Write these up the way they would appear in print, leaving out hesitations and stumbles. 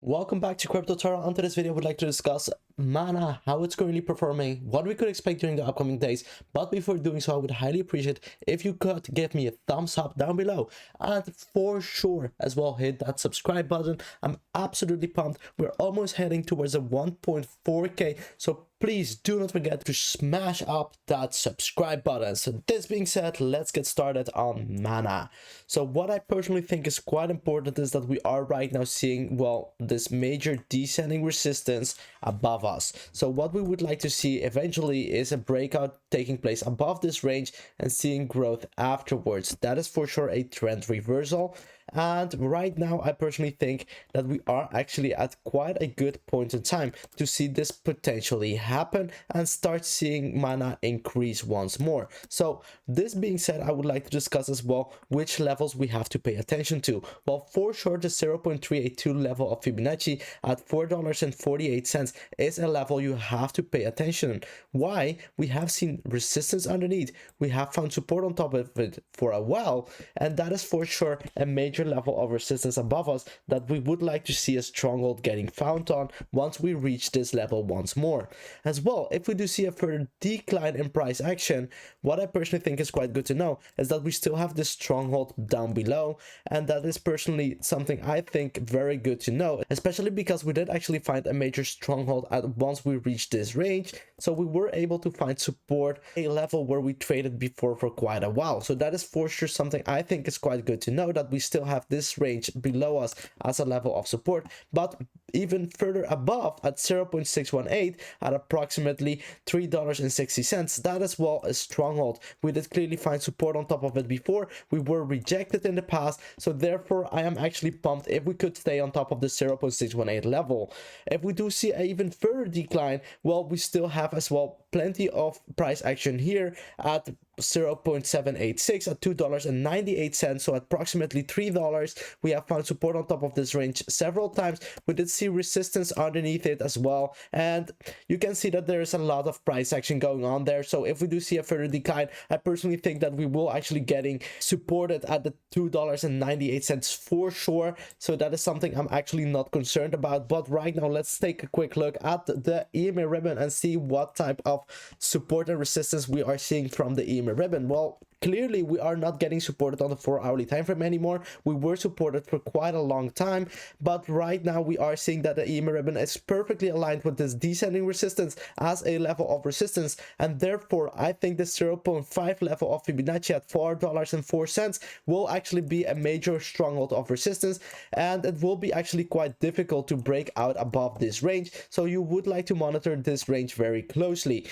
Welcome back to Crypto Tara. On today's video, I would like to discuss Mana, how it's currently performing, what we could expect during the upcoming days. But before doing so, I would highly appreciate if you could give me a thumbs up down below, and for sure as well hit that subscribe button. I'm absolutely pumped. We're almost heading towards a 1.4k, so please do not forget to smash up that subscribe button. So this being said, let's get started on Mana. So what I personally think is quite important is that we are right now seeing, well, this major descending resistance above us. So what we would like to see eventually is a breakout taking place above this range and seeing growth afterwards. That is for sure a trend reversal. And right now, I personally think that we are actually at quite a good point in time to see this potentially happen and start seeing Mana increase once more. So this being said, I would like to discuss as well which levels we have to pay attention to. Well, for sure, the 0.382 level of Fibonacci at $4.48 is a level you have to pay attention. Why? We have seen resistance underneath. We have found support on top of it for a while, and that is for sure a major level of resistance above us that we would like to see a stronghold getting found on once we reach this level once more. As well, if we do see a further decline in price action, what I personally think is quite good to know is that we still have this stronghold down below, and that is personally something I think very good to know, especially because we did actually find a major stronghold at once we reached this range. So we were able to find support, a level where we traded before for quite a while. So that is for sure something I think is quite good to know, that we still have this range below us as a level of support, but even further above at 0.618 at approximately $3.60, that is well a stronghold. We did clearly find support on top of it before. We were rejected in the past, so therefore I am actually pumped if we could stay on top of the 0.618 level. If we do see an even further decline, well, we still have as well plenty of price action here at 0.786 at $2.98, so approximately $3. We have found support on top of this range several times. We did see resistance underneath it as well, and you can see that there is a lot of price action going on there. So if we do see a further decline, I personally think that we will actually getting supported at the $2.98 for sure. So that is something I'm actually not concerned about. But right now, let's take a quick look at the EMA ribbon and see what type of support and resistance we are seeing from the EMA ribbon. Well, clearly we are not getting supported on the 4-hourly time frame anymore. We were supported for quite a long time, but right now we are seeing that the EMA ribbon is perfectly aligned with this descending resistance as a level of resistance, and therefore I think the 0.5 level of Fibonacci at $4.04 will actually be a major stronghold of resistance, and it will be actually quite difficult to break out above this range. So you would like to monitor this range very closely.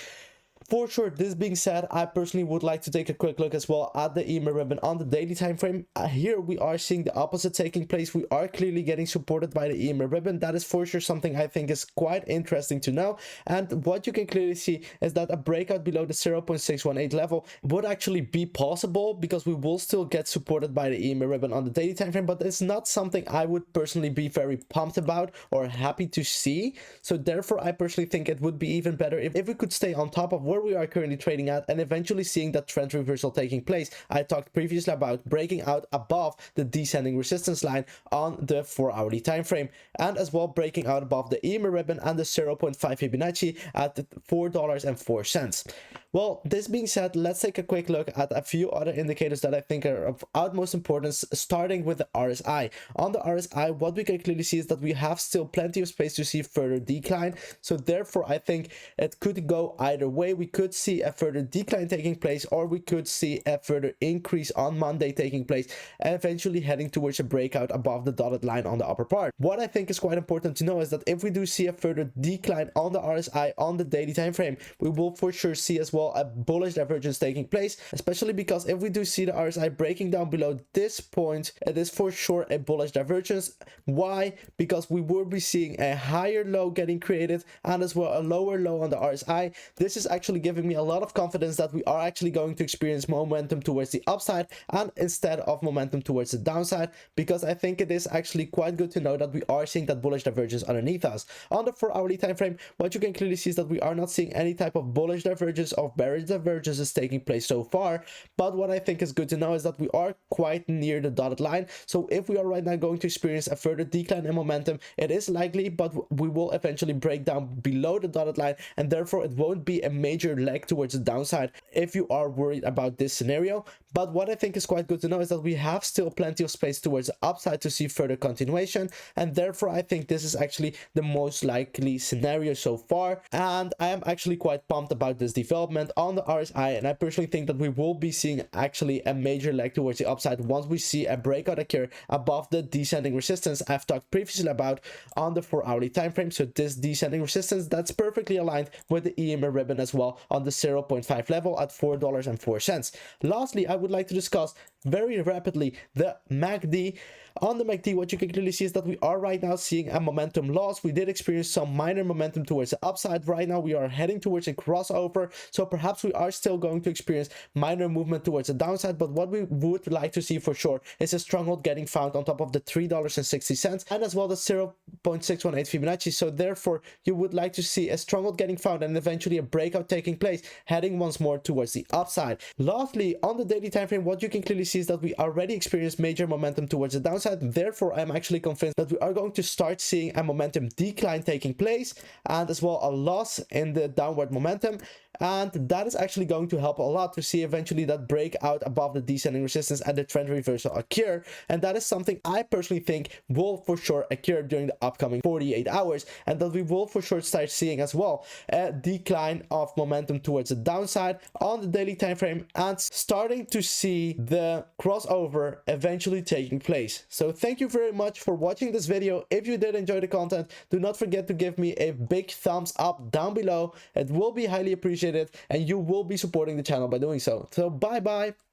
For sure, this being said, I personally would like to take a quick look as well at the EMA ribbon on the daily time frame. Here we are seeing the opposite taking place. We are clearly getting supported by the EMA ribbon. That is for sure something I think is quite interesting to know. And what you can clearly see is that a breakout below the 0.618 level would actually be possible, because we will still get supported by the EMA ribbon on the daily time frame, but it's not something I would personally be very pumped about or happy to see. So therefore, I personally think it would be even better if we could stay on top of where we are currently trading at and eventually seeing that trend reversal taking place. I talked previously about breaking out above the descending resistance line on the 4-hourly time frame, and as well breaking out above the EMA ribbon and the 0.5 Fibonacci at $4.04. Well, this being said, let's take a quick look at a few other indicators that I think are of utmost importance, starting with the RSI. On the RSI, what we can clearly see is that we have still plenty of space to see further decline. So therefore, I think it could go either way. We could see a further decline taking place, or we could see a further increase on Monday taking place, and eventually heading towards a breakout above the dotted line on the upper part. What I think is quite important to know is that if we do see a further decline on the RSI on the daily time frame, we will for sure see as well a bullish divergence taking place, especially because if we do see the RSI breaking down below this point, it is for sure a bullish divergence. Why? Because we will be seeing a higher low getting created and as well a lower low on the RSI. This is actually giving me a lot of confidence that we are actually going to experience momentum towards the upside and instead of momentum towards the downside, because I think it is actually quite good to know that we are seeing that bullish divergence underneath us. On the 4-hourly time frame, what you can clearly see is that we are not seeing any type of bullish divergence or of bearish divergence is taking place so far. But what I think is good to know is that we are quite near the dotted line. So if we are right now going to experience a further decline in momentum, it is likely, but we will eventually break down below the dotted line, and therefore it won't be a major leg towards the downside if you are worried about this scenario. But what I think is quite good to know is that we have still plenty of space towards the upside to see further continuation, and therefore I think this is actually the most likely scenario so far. And I am actually quite pumped about this development on the RSI, and I personally think that we will be seeing actually a major leg towards the upside once we see a breakout occur above the descending resistance I've talked previously about on the 4-hourly time frame. So this descending resistance, that's perfectly aligned with the EMA ribbon as well on the 0.5 level at $4.04. Lastly, I would like to discuss very rapidly the MACD. On the MACD, what you can clearly see is that we are right now seeing a momentum loss. We did experience some minor momentum towards the upside. Right now we are heading towards a crossover, so perhaps we are still going to experience minor movement towards the downside. But what we would like to see for sure is a stronghold getting found on top of the $3.60 and as well the 0.618 Fibonacci. So therefore you would like to see a stronghold getting found and eventually a breakout taking place, heading once more towards the upside. Lastly, on the daily time frame, what you can clearly see is that we already experienced major momentum towards the downside. Therefore, I'm actually convinced that we are going to start seeing a momentum decline taking place and as well a loss in the downward momentum. And that is actually going to help a lot to see eventually that breakout above the descending resistance and the trend reversal occur. And that is something I personally think will for sure occur during the upcoming 48 hours, and that we will for sure start seeing as well a decline of momentum towards the downside on the daily time frame and starting to see the crossover eventually taking place. So thank you very much for watching this video. If you did enjoy the content, do not forget to give me a big thumbs up down below. It will be highly appreciated, and you will be supporting the channel by doing so. So bye bye.